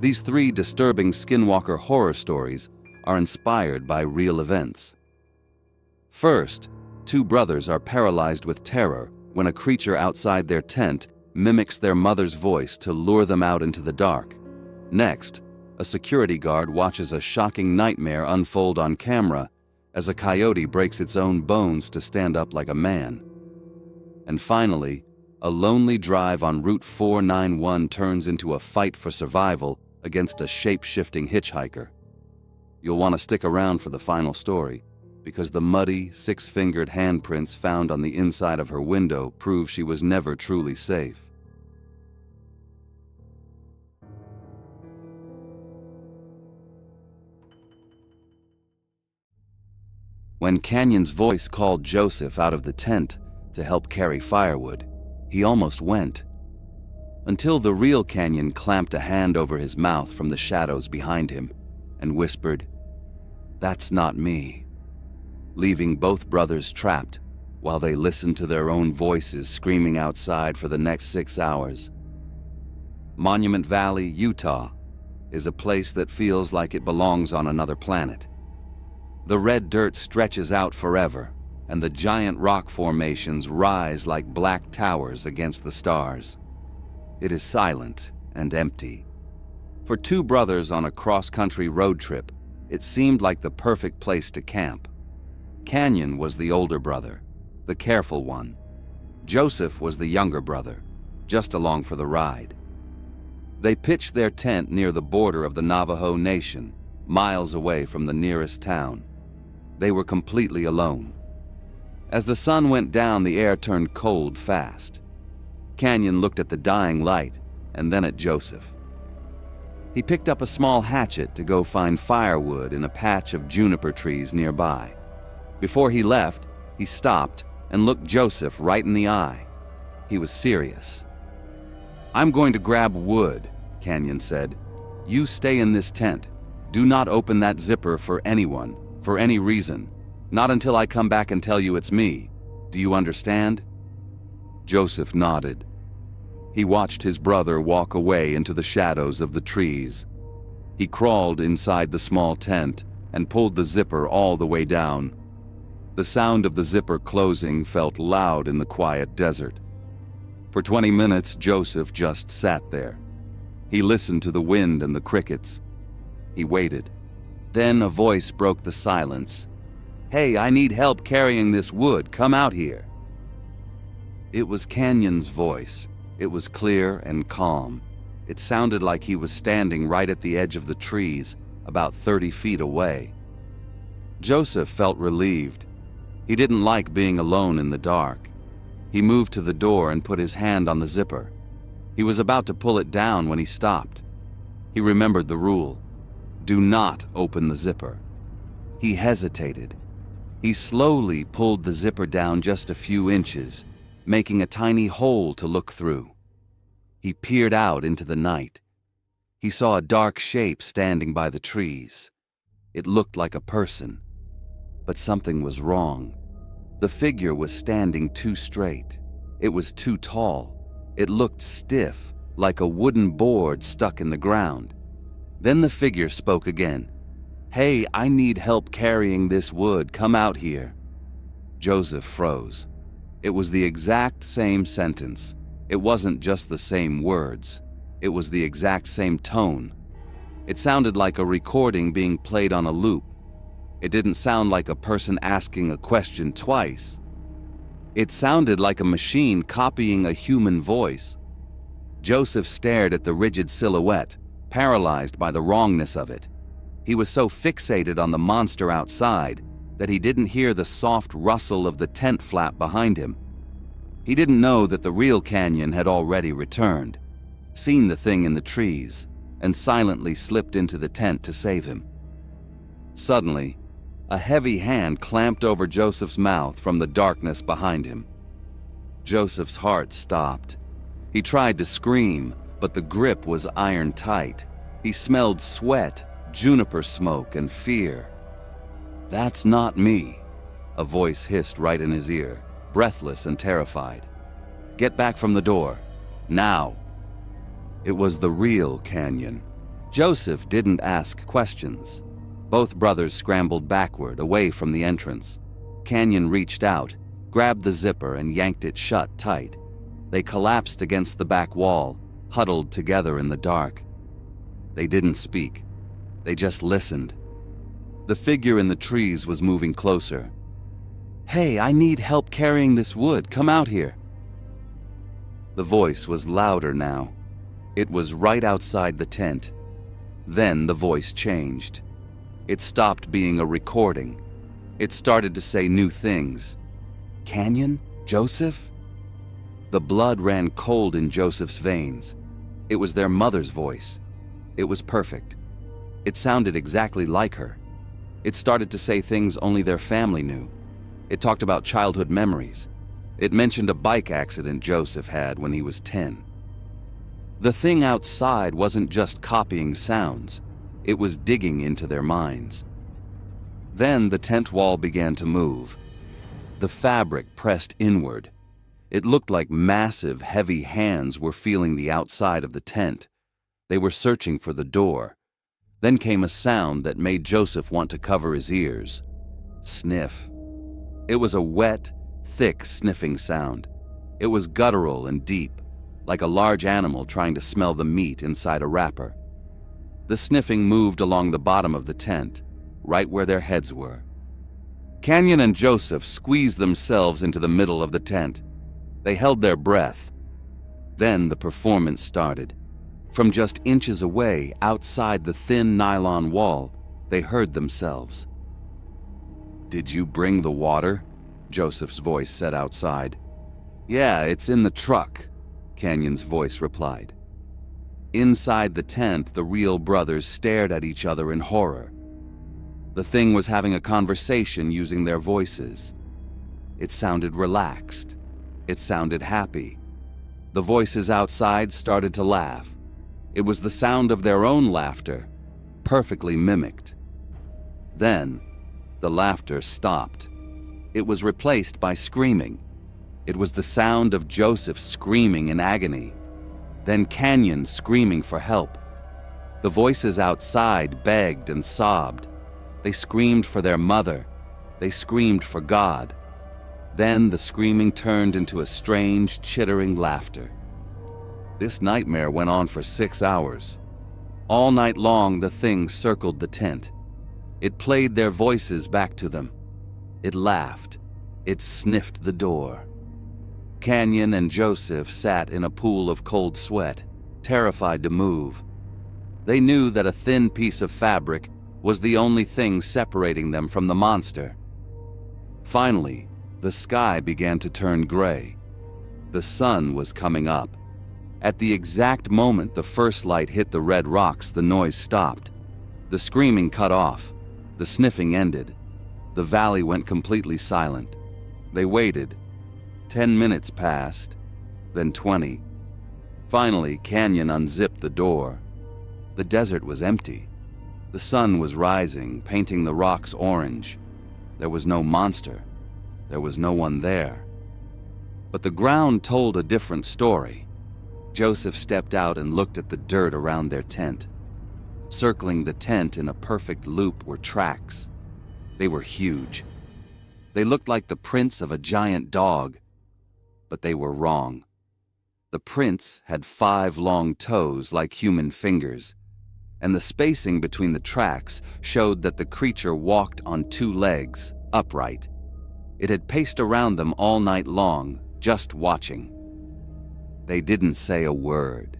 These 3 disturbing Skinwalker horror stories are inspired by real events. First, 2 brothers are paralyzed with terror when a creature outside their tent mimics their mother's voice to lure them out into the dark. Next, a security guard watches a shocking nightmare unfold on camera as a coyote breaks its own bones to stand up like a man. And finally, a lonely drive on Route 491 turns into a fight for survival against a shape-shifting hitchhiker. You'll want to stick around for the final story, because the muddy, 6-fingered handprints found on the inside of her window prove she was never truly safe. When Canyon's voice called Joseph out of the tent to help carry firewood, he almost went. Until the real Canyon clamped a hand over his mouth from the shadows behind him and whispered, "That's not me," leaving both brothers trapped while they listened to their own voices screaming outside for the next 6 hours. Monument Valley, Utah, is a place that feels like it belongs on another planet. The red dirt stretches out forever, and the giant rock formations rise like black towers against the stars. It is silent and empty. For 2 brothers on a cross-country road trip, it seemed like the perfect place to camp. Canyon was the older brother, the careful one. Joseph was the younger brother, just along for the ride. They pitched their tent near the border of the Navajo Nation, miles away from the nearest town. They were completely alone. As the sun went down, the air turned cold fast. Canyon looked at the dying light and then at Joseph. He picked up a small hatchet to go find firewood in a patch of juniper trees nearby. Before he left, he stopped and looked Joseph right in the eye. He was serious. "I'm going to grab wood," Canyon said. "You stay in this tent. Do not open that zipper for anyone, for any reason. Not until I come back and tell you it's me. Do you understand?" Joseph nodded. He watched his brother walk away into the shadows of the trees. He crawled inside the small tent and pulled the zipper all the way down. The sound of the zipper closing felt loud in the quiet desert. For 20 minutes, Joseph just sat there. He listened to the wind and the crickets. He waited. Then a voice broke the silence. "Hey, I need help carrying this wood. Come out here." It was Canyon's voice. It was clear and calm. It sounded like he was standing right at the edge of the trees, about 30 feet away. Joseph felt relieved. He didn't like being alone in the dark. He moved to the door and put his hand on the zipper. He was about to pull it down when he stopped. He remembered the rule. Do not open the zipper. He hesitated. He slowly pulled the zipper down just a few inches, making a tiny hole to look through. He peered out into the night. He saw a dark shape standing by the trees. It looked like a person, but something was wrong. The figure was standing too straight. It was too tall. It looked stiff, like a wooden board stuck in the ground. Then the figure spoke again. "Hey, I need help carrying this wood. Come out here." Joseph froze. It was the exact same sentence. It wasn't just the same words. It was the exact same tone. It sounded like a recording being played on a loop. It didn't sound like a person asking a question twice. It sounded like a machine copying a human voice. Joseph stared at the rigid silhouette, paralyzed by the wrongness of it. He was so fixated on the monster outside that he didn't hear the soft rustle of the tent flap behind him. He didn't know that the real Canyon had already returned, seen the thing in the trees, and silently slipped into the tent to save him. Suddenly, a heavy hand clamped over Joseph's mouth from the darkness behind him. Joseph's heart stopped. He tried to scream, but the grip was iron tight. He smelled sweat, juniper smoke, and fear. "That's not me," a voice hissed right in his ear, breathless and terrified. "Get back from the door, now." It was the real Canyon. Joseph didn't ask questions. Both brothers scrambled backward, away from the entrance. Canyon reached out, grabbed the zipper, and yanked it shut tight. They collapsed against the back wall, huddled together in the dark. They didn't speak. They just listened. The figure in the trees was moving closer. "Hey, I need help carrying this wood. Come out here." The voice was louder now. It was right outside the tent. Then the voice changed. It stopped being a recording. It started to say new things. "Canyon? Joseph?" The blood ran cold in Joseph's veins. It was their mother's voice. It was perfect. It sounded exactly like her. It started to say things only their family knew. It talked about childhood memories. It mentioned a bike accident Joseph had when he was 10. The thing outside wasn't just copying sounds. It was digging into their minds. Then the tent wall began to move. The fabric pressed inward. It looked like massive, heavy hands were feeling the outside of the tent. They were searching for the door. Then came a sound that made Joseph want to cover his ears. Sniff. It was a wet, thick sniffing sound. It was guttural and deep, like a large animal trying to smell the meat inside a wrapper. The sniffing moved along the bottom of the tent, right where their heads were. Canyon and Joseph squeezed themselves into the middle of the tent. They held their breath. Then the performance started. From just inches away, outside the thin nylon wall, they heard themselves. "Did you bring the water?" Joseph's voice said outside. "Yeah, it's in the truck," Canyon's voice replied. Inside the tent, the real brothers stared at each other in horror. The thing was having a conversation using their voices. It sounded relaxed. It sounded happy. The voices outside started to laugh. It was the sound of their own laughter, perfectly mimicked. Then, the laughter stopped. It was replaced by screaming. It was the sound of Joseph screaming in agony. Then Canyon screaming for help. The voices outside begged and sobbed. They screamed for their mother. They screamed for God. Then the screaming turned into a strange, chittering laughter. This nightmare went on for 6 hours. All night long, the thing circled the tent. It played their voices back to them. It laughed. It sniffed the door. Canyon and Joseph sat in a pool of cold sweat, terrified to move. They knew that a thin piece of fabric was the only thing separating them from the monster. Finally, the sky began to turn gray. The sun was coming up. At the exact moment the first light hit the red rocks, the noise stopped. The screaming cut off. The sniffing ended. The valley went completely silent. They waited. 10 minutes passed, then 20. Finally, Canyon unzipped the door. The desert was empty. The sun was rising, painting the rocks orange. There was no monster. There was no one there. But the ground told a different story. Joseph stepped out and looked at the dirt around their tent. Circling the tent in a perfect loop were tracks. They were huge. They looked like the prints of a giant dog. But they were wrong. The prints had 5 long toes like human fingers, and the spacing between the tracks showed that the creature walked on 2 legs, upright. It had paced around them all night long, just watching. They didn't say a word.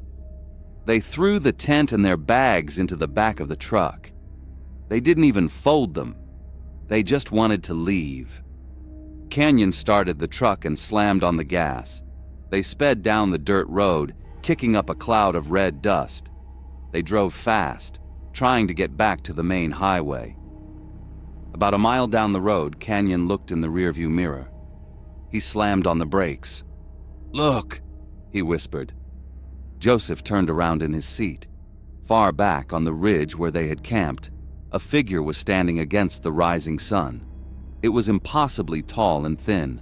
They threw the tent and their bags into the back of the truck. They didn't even fold them. They just wanted to leave. Canyon started the truck and slammed on the gas. They sped down the dirt road, kicking up a cloud of red dust. They drove fast, trying to get back to the main highway. About a mile down the road, Canyon looked in the rearview mirror. He slammed on the brakes. "Look," he whispered. Joseph turned around in his seat. Far back on the ridge where they had camped, a figure was standing against the rising sun. It was impossibly tall and thin.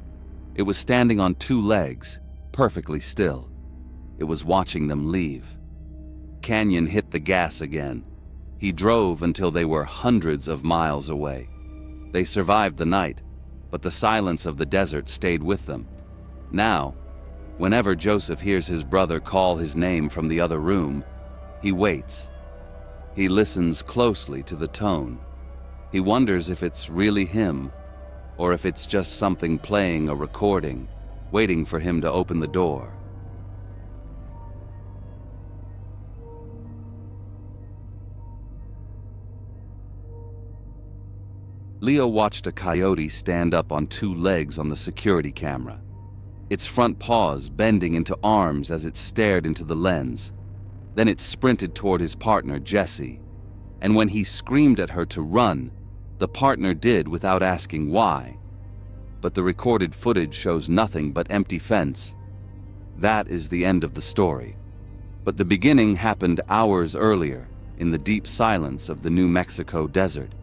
It was standing on 2 legs, perfectly still. It was watching them leave. Canyon hit the gas again. He drove until they were hundreds of miles away. They survived the night, but the silence of the desert stayed with them. Now, whenever Joseph hears his brother call his name from the other room, he waits. He listens closely to the tone. He wonders if it's really him, or if it's just something playing a recording, waiting for him to open the door. Leo watched a coyote stand up on two legs on the security camera, its front paws bending into arms as it stared into the lens. Then it sprinted toward his partner, Jesse, and when he screamed at her to run, the partner did without asking why. But the recorded footage shows nothing but empty fence. That is the end of the story. But the beginning happened hours earlier, in the deep silence of the New Mexico desert.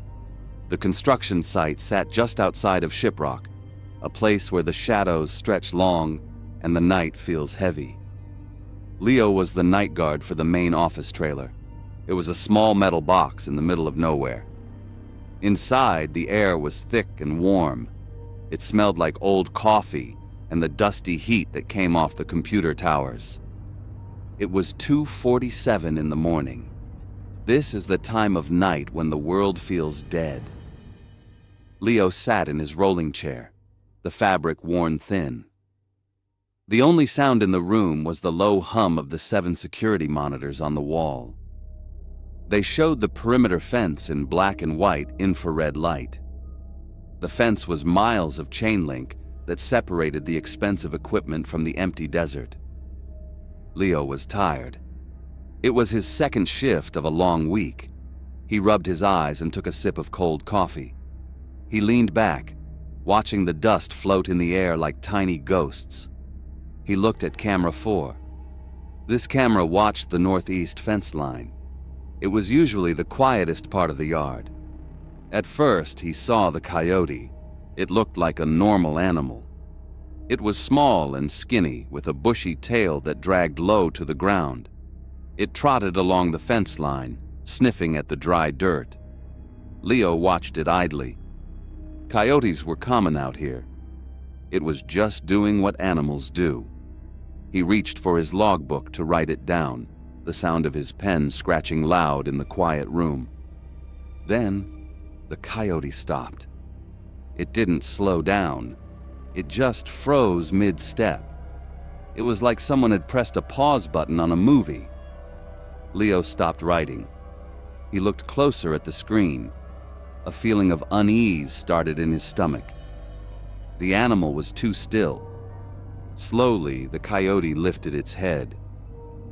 The construction site sat just outside of Shiprock, a place where the shadows stretch long and the night feels heavy. Leo was the night guard for the main office trailer. It was a small metal box in the middle of nowhere. Inside, the air was thick and warm. It smelled like old coffee and the dusty heat that came off the computer towers. It was 2:47 in the morning. This is the time of night when the world feels dead. Leo sat in his rolling chair, the fabric worn thin. The only sound in the room was the low hum of the 7 security monitors on the wall. They showed the perimeter fence in black and white infrared light. The fence was miles of chain link that separated the expensive equipment from the empty desert. Leo was tired. It was his second shift of a long week. He rubbed his eyes and took a sip of cold coffee. He leaned back, watching the dust float in the air like tiny ghosts. He looked at camera 4. This camera watched the northeast fence line. It was usually the quietest part of the yard. At first, he saw the coyote. It looked like a normal animal. It was small and skinny, with a bushy tail that dragged low to the ground. It trotted along the fence line, sniffing at the dry dirt. Leo watched it idly. Coyotes were common out here. It was just doing what animals do. He reached for his logbook to write it down, the sound of his pen scratching loud in the quiet room. Then, the coyote stopped. It didn't slow down. It just froze mid-step. It was like someone had pressed a pause button on a movie. Leo stopped writing. He looked closer at the screen. A feeling of unease started in his stomach. The animal was too still. Slowly, the coyote lifted its head.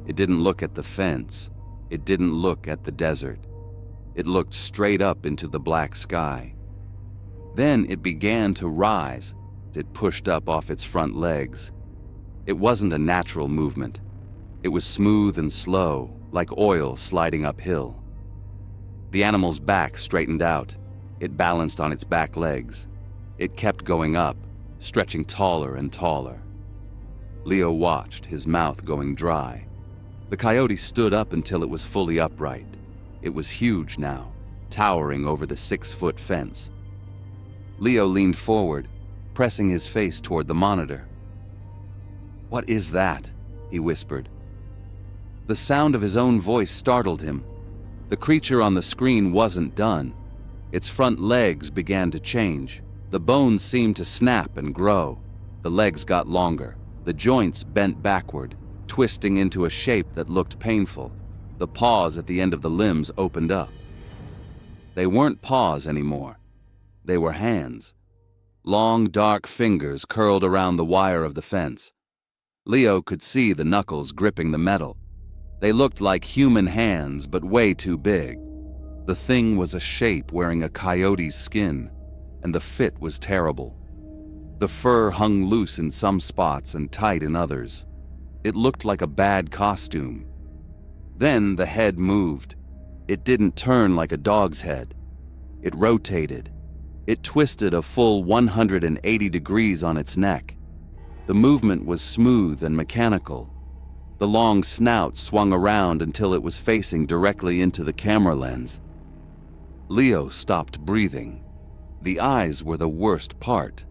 It didn't look at the fence. It didn't look at the desert. It looked straight up into the black sky. Then it began to rise. It pushed up off its front legs. It wasn't a natural movement. It was smooth and slow, like oil sliding uphill. The animal's back straightened out. It balanced on its back legs. It kept going up, stretching taller and taller. Leo watched, his mouth going dry. The coyote stood up until it was fully upright. It was huge now, towering over the 6-foot fence. Leo leaned forward, pressing his face toward the monitor. "What is that?" he whispered. The sound of his own voice startled him. The creature on the screen wasn't done. Its front legs began to change. The bones seemed to snap and grow. The legs got longer. The joints bent backward, twisting into a shape that looked painful. The paws at the end of the limbs opened up. They weren't paws anymore. They were hands. Long, dark fingers curled around the wire of the fence. Leo could see the knuckles gripping the metal. They looked like human hands, but way too big. The thing was a shape wearing a coyote's skin, and the fit was terrible. The fur hung loose in some spots and tight in others. It looked like a bad costume. Then the head moved. It didn't turn like a dog's head. It rotated. It twisted a full 180 degrees on its neck. The movement was smooth and mechanical. The long snout swung around until it was facing directly into the camera lens. Leo stopped breathing. The eyes were the worst part.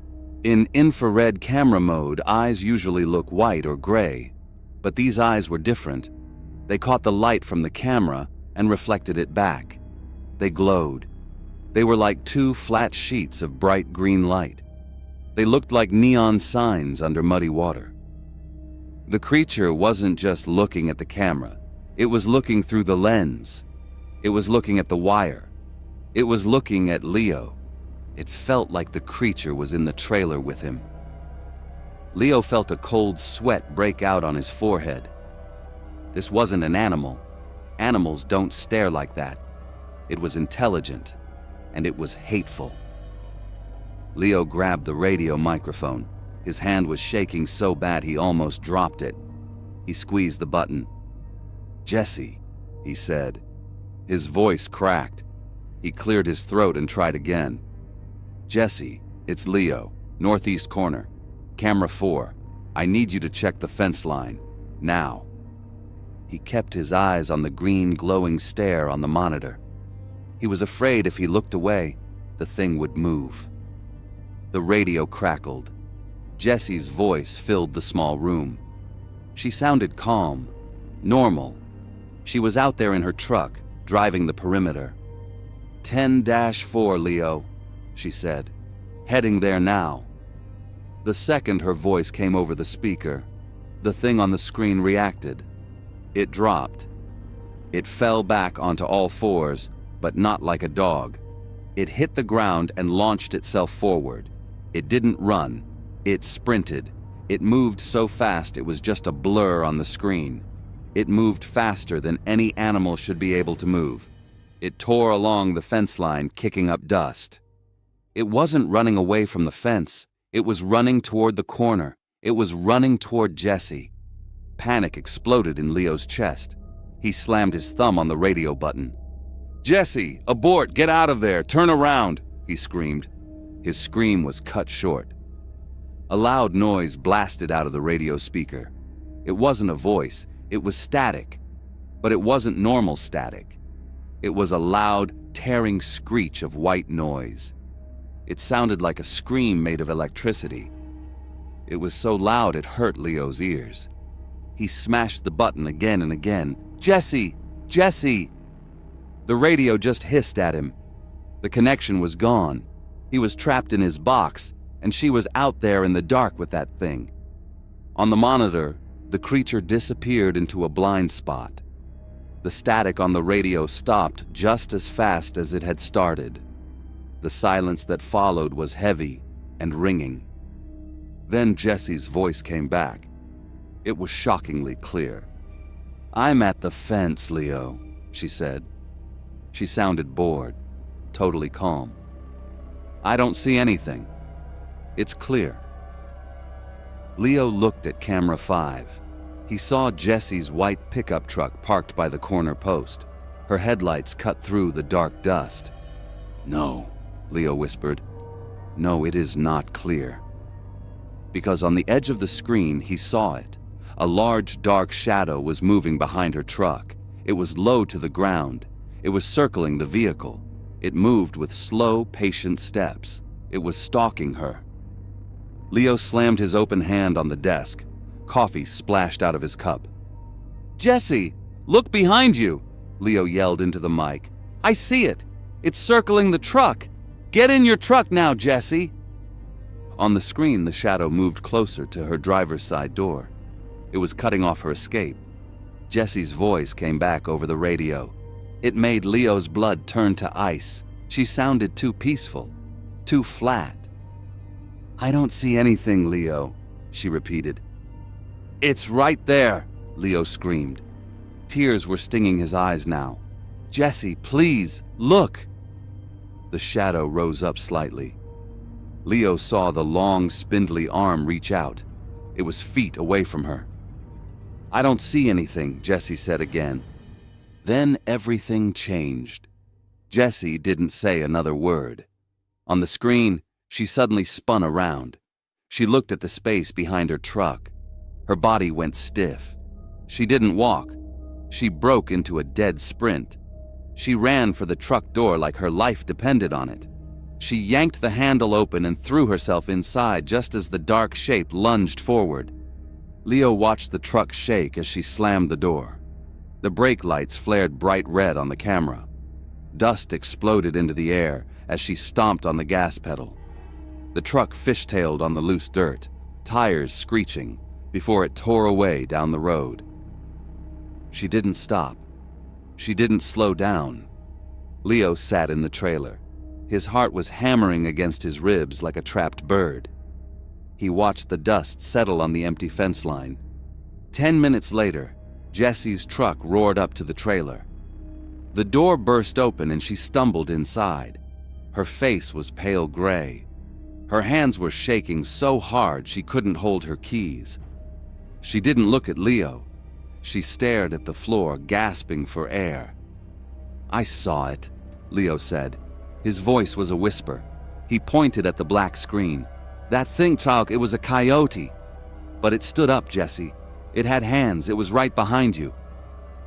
In infrared camera mode, eyes usually look white or gray, but these eyes were different. They caught the light from the camera and reflected it back. They glowed. They were like two flat sheets of bright green light. They looked like neon signs under muddy water. The creature wasn't just looking at the camera. It was looking through the lens. It was looking at the wire. It was looking at Leo. It felt like the creature was in the trailer with him. Leo felt a cold sweat break out on his forehead. This wasn't an animal. Animals don't stare like that. It was intelligent, and it was hateful. Leo grabbed the radio microphone. His hand was shaking so bad he almost dropped it. He squeezed the button. "Jesse," he said. His voice cracked. He cleared his throat and tried again. "Jesse, it's Leo, northeast corner. Camera 4. I need you to check the fence line. Now." He kept his eyes on the green glowing stare on the monitor. He was afraid if he looked away, the thing would move. The radio crackled. Jesse's voice filled the small room. She sounded calm, normal. She was out there in her truck, driving the perimeter. 10-4, Leo, she said. "Heading there now." The second her voice came over the speaker, the thing on the screen reacted. It dropped. It fell back onto all fours, but not like a dog. It hit the ground and launched itself forward. It didn't run. It sprinted. It moved so fast it was just a blur on the screen. It moved faster than any animal should be able to move. It tore along the fence line, kicking up dust. It wasn't running away from the fence. It was running toward the corner. It was running toward Jesse. Panic exploded in Leo's chest. He slammed his thumb on the radio button. "Jesse, abort! Get out of there! Turn around!" he screamed. His scream was cut short. A loud noise blasted out of the radio speaker. It wasn't a voice. It was static. But it wasn't normal static. It was a loud, tearing screech of white noise. It sounded like a scream made of electricity. It was so loud it hurt Leo's ears. He smashed the button again and again. "Jesse! Jesse!" The radio just hissed at him. The connection was gone. He was trapped in his box, and she was out there in the dark with that thing. On the monitor, the creature disappeared into a blind spot. The static on the radio stopped just as fast as it had started. The silence that followed was heavy and ringing. Then Jesse's voice came back. It was shockingly clear. "I'm at the fence, Leo," she said. She sounded bored, totally calm. "I don't see anything. It's clear." Leo looked at camera 5. He saw Jesse's white pickup truck parked by the corner post. Her headlights cut through the dark dust. "No," Leo whispered. "No, it is not clear." Because on the edge of the screen, he saw it. A large, dark shadow was moving behind her truck. It was low to the ground. It was circling the vehicle. It moved with slow, patient steps. It was stalking her. Leo slammed his open hand on the desk. Coffee splashed out of his cup. "Jesse, look behind you!" Leo yelled into the mic. "I see it! It's circling the truck! Get in your truck now, Jesse!" On the screen, the shadow moved closer to her driver's side door. It was cutting off her escape. Jesse's voice came back over the radio. It made Leo's blood turn to ice. She sounded too peaceful, too flat. "I don't see anything, Leo," she repeated. "It's right there," Leo screamed. Tears were stinging his eyes now. "Jesse, please, look!" The shadow rose up slightly. Leo saw the long, spindly arm reach out. It was feet away from her. "I don't see anything," Jesse said again. Then everything changed. Jesse didn't say another word. On the screen, she suddenly spun around. She looked at the space behind her truck. Her body went stiff. She didn't walk. She broke into a dead sprint. She ran for the truck door like her life depended on it. She yanked the handle open and threw herself inside just as the dark shape lunged forward. Leo watched the truck shake as she slammed the door. The brake lights flared bright red on the camera. Dust exploded into the air as she stomped on the gas pedal. The truck fishtailed on the loose dirt, tires screeching, before it tore away down the road. She didn't stop. She didn't slow down. Leo sat in the trailer. His heart was hammering against his ribs like a trapped bird. He watched the dust settle on the empty fence line. 10 minutes later, Jesse's truck roared up to the trailer. The door burst open and she stumbled inside. Her face was pale gray. Her hands were shaking so hard she couldn't hold her keys. She didn't look at Leo. She stared at the floor, gasping for air. "I saw it," Leo said. His voice was a whisper. He pointed at the black screen. "That thing, child, it was a coyote." "But it stood up, Jesse. It had hands. It was right behind you."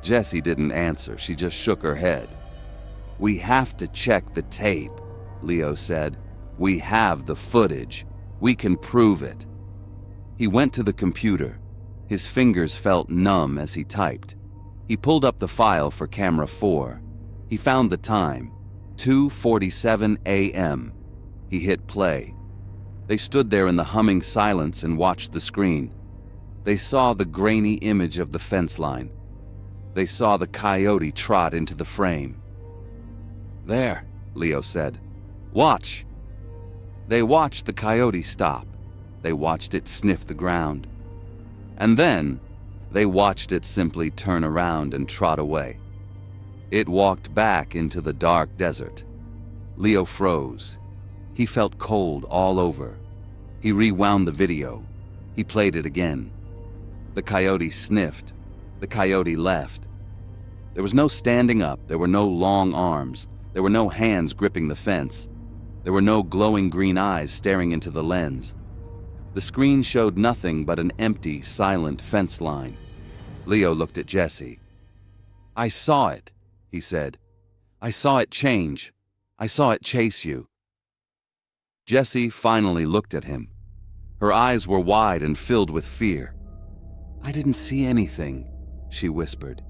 Jessie didn't answer. She just shook her head. "We have to check the tape," Leo said. "We have the footage. We can prove it." He went to the computer. His fingers felt numb as he typed. He pulled up the file for camera 4. He found the time, 2:47 a.m. He hit play. They stood there in the humming silence and watched the screen. They saw the grainy image of the fence line. They saw the coyote trot into the frame. "There," Leo said. "Watch." They watched the coyote stop. They watched it sniff the ground. And then, they watched it simply turn around and trot away. It walked back into the dark desert. Leo froze. He felt cold all over. He rewound the video. He played it again. The coyote sniffed. The coyote left. There was no standing up. There were no long arms. There were no hands gripping the fence. There were no glowing green eyes staring into the lens. The screen showed nothing but an empty, silent fence line. Leo looked at Jesse. "I saw it," he said. "I saw it change. I saw it chase you." Jessie finally looked at him. Her eyes were wide and filled with fear. "I didn't see anything," she whispered.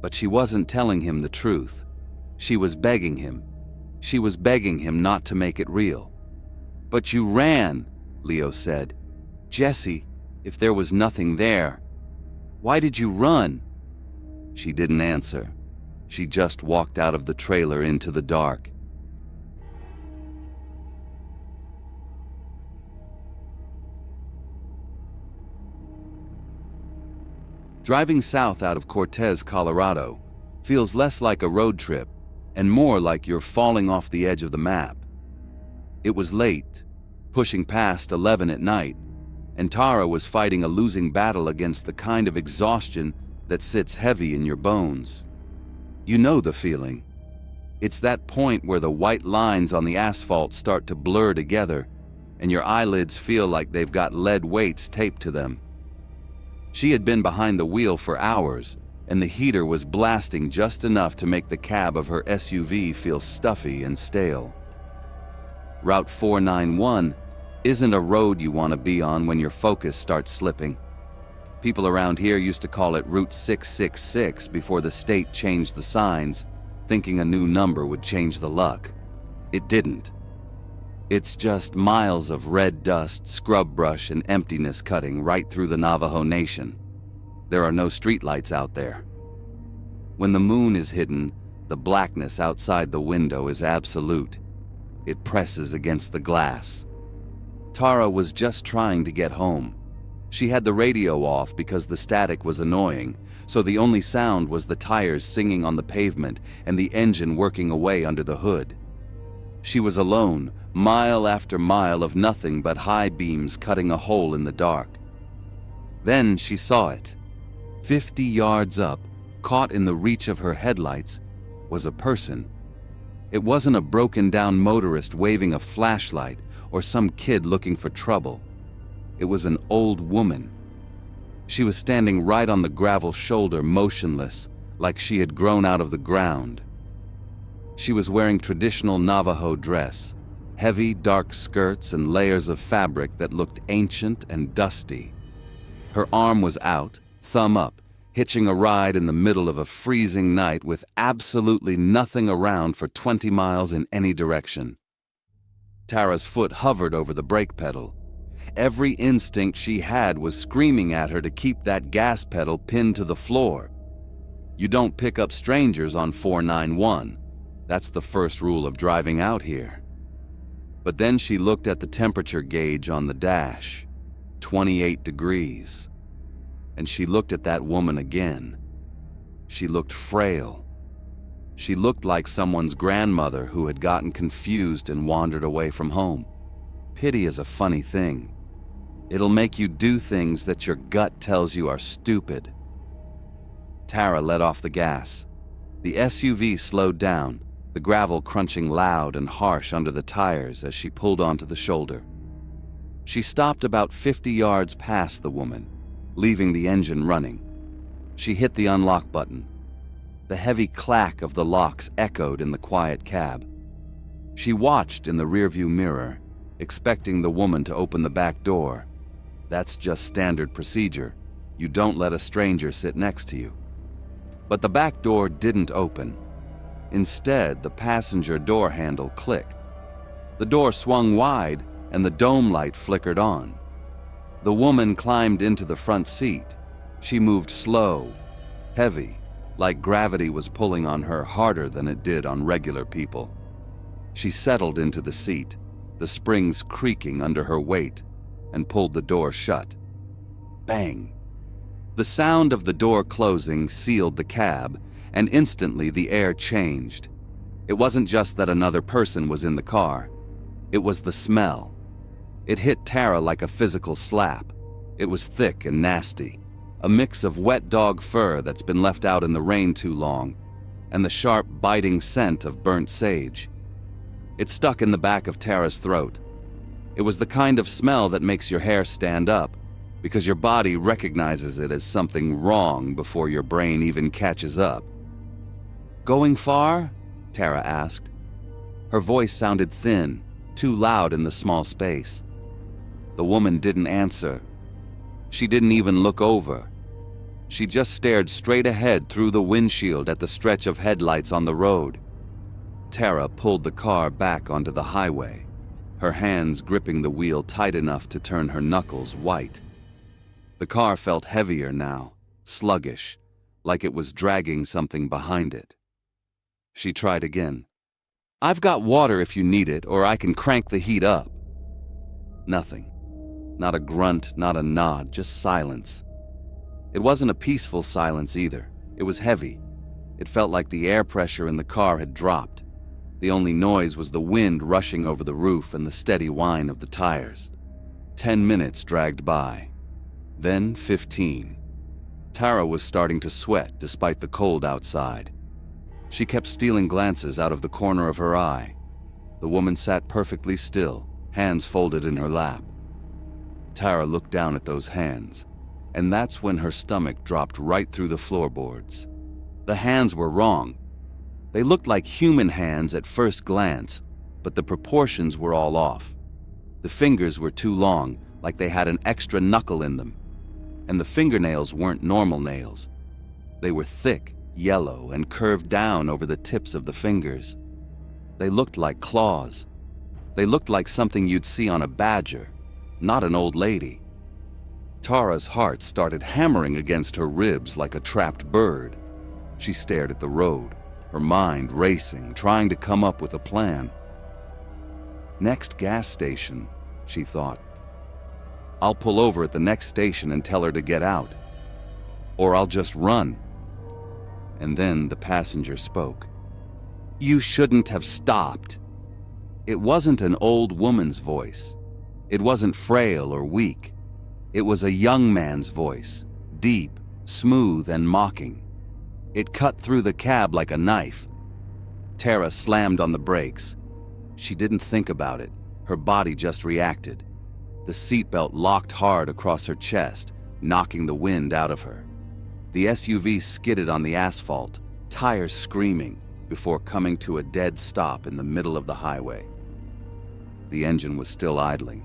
But she wasn't telling him the truth. She was begging him. She was begging him not to make it real. "But you ran," Leo said. "Jesse, if there was nothing there, why did you run?" She didn't answer. She just walked out of the trailer into the dark. Driving south out of Cortez, Colorado, feels less like a road trip and more like you're falling off the edge of the map. It was late, pushing past 11 at night, and Tara was fighting a losing battle against the kind of exhaustion that sits heavy in your bones. You know the feeling. It's that point where the white lines on the asphalt start to blur together and your eyelids feel like they've got lead weights taped to them. She had been behind the wheel for hours, and the heater was blasting just enough to make the cab of her SUV feel stuffy and stale. Route 491 isn't a road you want to be on when your focus starts slipping. People around here used to call it Route 666 before the state changed the signs, thinking a new number would change the luck. It didn't. It's just miles of red dust, scrub brush, and emptiness cutting right through the Navajo Nation. There are no streetlights out there. When the moon is hidden, the blackness outside the window is absolute. It presses against the glass. Tara was just trying to get home. She had the radio off because the static was annoying, so the only sound was the tires singing on the pavement and the engine working away under the hood. She was alone, mile after mile of nothing but high beams cutting a hole in the dark. Then she saw it. 50 yards up, caught in the reach of her headlights, was a person. It wasn't a broken-down motorist waving a flashlight or some kid looking for trouble. It was an old woman. She was standing right on the gravel shoulder, motionless, like she had grown out of the ground. She was wearing traditional Navajo dress, heavy, dark skirts and layers of fabric that looked ancient and dusty. Her arm was out, thumb up, hitching a ride in the middle of a freezing night with absolutely nothing around for 20 miles in any direction. Tara's foot hovered over the brake pedal. Every instinct she had was screaming at her to keep that gas pedal pinned to the floor. You don't pick up strangers on 491. That's the first rule of driving out here. But then she looked at the temperature gauge on the dash, 28 degrees. And she looked at that woman again. She looked frail. She looked like someone's grandmother who had gotten confused and wandered away from home. Pity is a funny thing. It'll make you do things that your gut tells you are stupid. Tara let off the gas. The SUV slowed down, the gravel crunching loud and harsh under the tires as she pulled onto the shoulder. She stopped about 50 yards past the woman, leaving the engine running. She hit the unlock button. The heavy clack of the locks echoed in the quiet cab. She watched in the rearview mirror, expecting the woman to open the back door. That's just standard procedure. You don't let a stranger sit next to you. But the back door didn't open. Instead, the passenger door handle clicked. The door swung wide and the dome light flickered on. The woman climbed into the front seat. She moved slow, heavy, like gravity was pulling on her harder than it did on regular people. She settled into the seat, the springs creaking under her weight, and pulled the door shut. Bang! The sound of the door closing sealed the cab, and instantly the air changed. It wasn't just that another person was in the car. It was the smell. It hit Tara like a physical slap. It was thick and nasty, a mix of wet dog fur that's been left out in the rain too long, and the sharp, biting scent of burnt sage. It stuck in the back of Tara's throat. It was the kind of smell that makes your hair stand up, because your body recognizes it as something wrong before your brain even catches up. "Going far?" Tara asked. Her voice sounded thin, too loud in the small space. The woman didn't answer. She didn't even look over. She just stared straight ahead through the windshield at the stretch of headlights on the road. Tara pulled the car back onto the highway, her hands gripping the wheel tight enough to turn her knuckles white. The car felt heavier now, sluggish, like it was dragging something behind it. She tried again. "I've got water if you need it, or I can crank the heat up." Nothing. Not a grunt, not a nod, just silence. It wasn't a peaceful silence either. It was heavy. It felt like the air pressure in the car had dropped. The only noise was the wind rushing over the roof and the steady whine of the tires. 10 minutes dragged by. Then 15. Tara was starting to sweat despite the cold outside. She kept stealing glances out of the corner of her eye. The woman sat perfectly still, hands folded in her lap. Tara looked down at those hands, and that's when her stomach dropped right through the floorboards. The hands were wrong. They looked like human hands at first glance, but the proportions were all off. The fingers were too long, like they had an extra knuckle in them. And the fingernails weren't normal nails. They were thick, yellow, and curved down over the tips of the fingers. They looked like claws. They looked like something you'd see on a badger, not an old lady. Tara's heart started hammering against her ribs like a trapped bird. She stared at the road, her mind racing, trying to come up with a plan. Next gas station, she thought. I'll pull over at the next station and tell her to get out. Or I'll just run. And then the passenger spoke. "You shouldn't have stopped." It wasn't an old woman's voice. It wasn't frail or weak. It was a young man's voice, deep, smooth, and mocking. It cut through the cab like a knife. Tara slammed on the brakes. She didn't think about it. Her body just reacted. The seatbelt locked hard across her chest, knocking the wind out of her. The SUV skidded on the asphalt, tires screaming, before coming to a dead stop in the middle of the highway. The engine was still idling.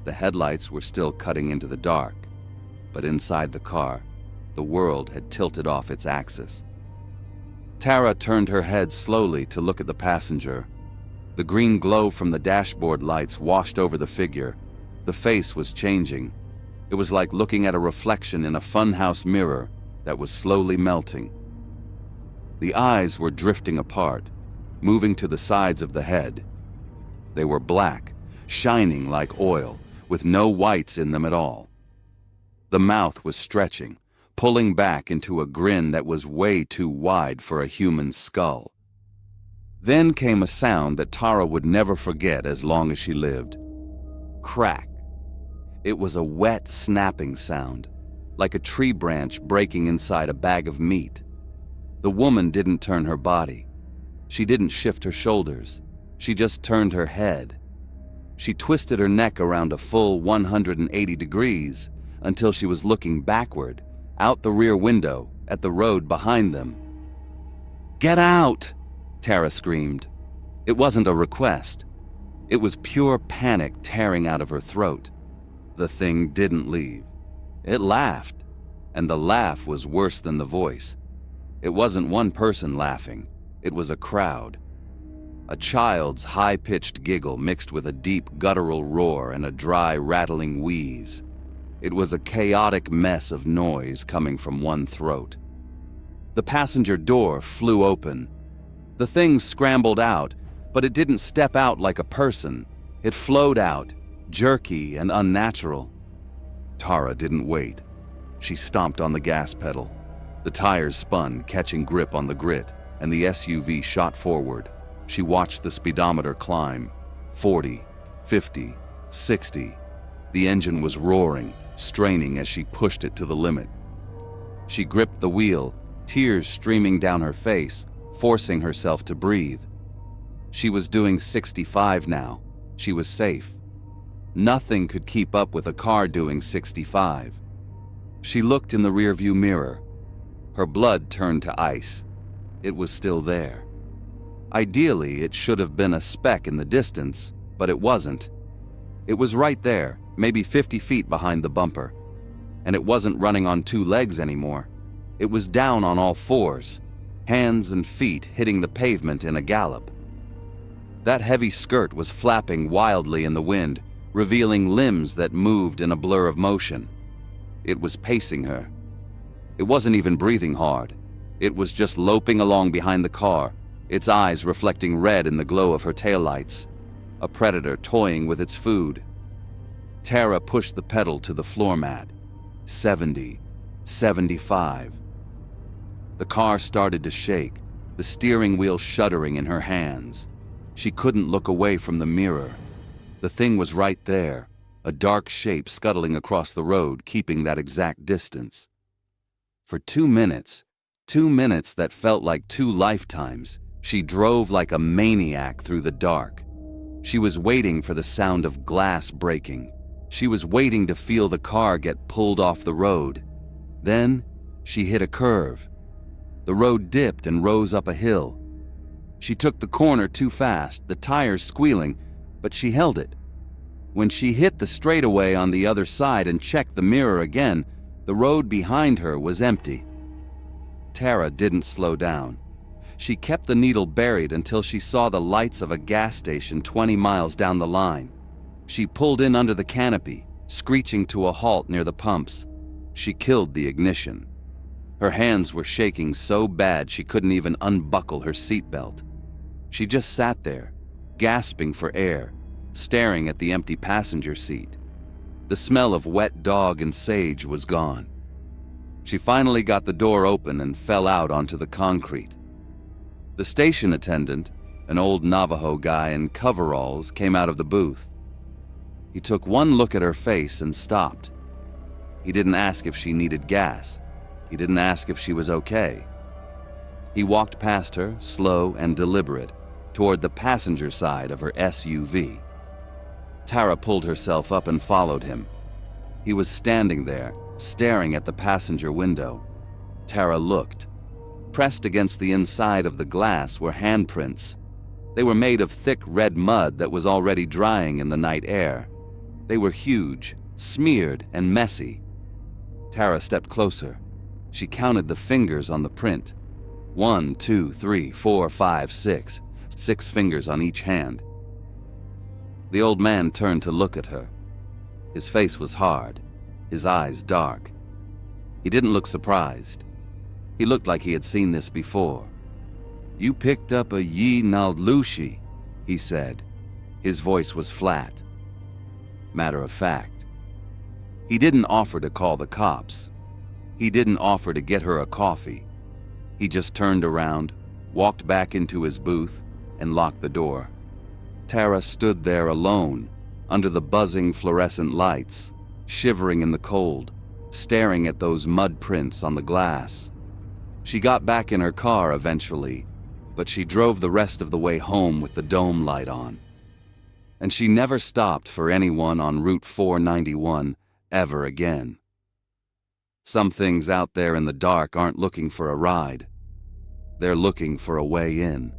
The headlights were still cutting into the dark, but inside the car, the world had tilted off its axis. Tara turned her head slowly to look at the passenger. The green glow from the dashboard lights washed over the figure. The face was changing. It was like looking at a reflection in a funhouse mirror that was slowly melting. The eyes were drifting apart, moving to the sides of the head. They were black, shining like oil, with no whites in them at all. The mouth was stretching, pulling back into a grin that was way too wide for a human skull. Then came a sound that Tara would never forget as long as she lived. Crack. It was a wet, snapping sound, like a tree branch breaking inside a bag of meat. The woman didn't turn her body. She didn't shift her shoulders. She just turned her head. She twisted her neck around a full 180 degrees until she was looking backward, out the rear window, at the road behind them. "Get out!" Tara screamed. It wasn't a request. It was pure panic tearing out of her throat. The thing didn't leave. It laughed, and the laugh was worse than the voice. It wasn't one person laughing. It was a crowd. A child's high-pitched giggle mixed with a deep guttural roar and a dry, rattling wheeze. It was a chaotic mess of noise coming from one throat. The passenger door flew open. The thing scrambled out, but it didn't step out like a person. It flowed out, jerky and unnatural. Tara didn't wait. She stomped on the gas pedal. The tires spun, catching grip on the grit, and the SUV shot forward. She watched the speedometer climb. 40, 50, 60. The engine was roaring, straining as she pushed it to the limit. She gripped the wheel, tears streaming down her face, forcing herself to breathe. She was doing 65 now. She was safe. Nothing could keep up with a car doing 65. She looked in the rearview mirror. Her blood turned to ice. It was still there. Ideally, it should have been a speck in the distance, but it wasn't. It was right there, maybe 50 feet behind the bumper. And it wasn't running on two legs anymore. It was down on all fours, hands and feet hitting the pavement in a gallop. That heavy skirt was flapping wildly in the wind, revealing limbs that moved in a blur of motion. It was pacing her. It wasn't even breathing hard. It was just loping along behind the car, its eyes reflecting red in the glow of her taillights. A predator toying with its food. Tara pushed the pedal to the floor mat. 70, 75. The car started to shake, the steering wheel shuddering in her hands. She couldn't look away from the mirror. The thing was right there, a dark shape scuttling across the road, keeping that exact distance. For 2 minutes that felt like 2 lifetimes, she drove like a maniac through the dark. She was waiting for the sound of glass breaking. She was waiting to feel the car get pulled off the road. Then, she hit a curve. The road dipped and rose up a hill. She took the corner too fast, the tires squealing, but she held it. When she hit the straightaway on the other side and checked the mirror again, the road behind her was empty. Tara didn't slow down. She kept the needle buried until she saw the lights of a gas station 20 miles down the line. She pulled in under the canopy, screeching to a halt near the pumps. She killed the ignition. Her hands were shaking so bad she couldn't even unbuckle her seatbelt. She just sat there, gasping for air, staring at the empty passenger seat. The smell of wet dog and sage was gone. She finally got the door open and fell out onto the concrete. The station attendant, an old Navajo guy in coveralls, came out of the booth. He took one look at her face and stopped. He didn't ask if she needed gas. He didn't ask if she was okay. He walked past her, slow and deliberate, toward the passenger side of her SUV. Tara pulled herself up and followed him. He was standing there, staring at the passenger window. Tara looked. Pressed against the inside of the glass were handprints. They were made of thick red mud that was already drying in the night air. They were huge, smeared, and messy. Tara stepped closer. She counted the fingers on the print. 1, 2, 3, 4, 5, 6. 6 fingers on each hand. The old man turned to look at her. His face was hard, his eyes dark. He didn't look surprised. He looked like he had seen this before. "You picked up a naaldlooshii," he said. His voice was flat, matter of fact. He didn't offer to call the cops. He didn't offer to get her a coffee. He just turned around, walked back into his booth, and locked the door. Tara stood there alone, under the buzzing fluorescent lights, shivering in the cold, staring at those mud prints on the glass. She got back in her car eventually, but she drove the rest of the way home with the dome light on. And she never stopped for anyone on Route 491 ever again. Some things out there in the dark aren't looking for a ride. They're looking for a way in.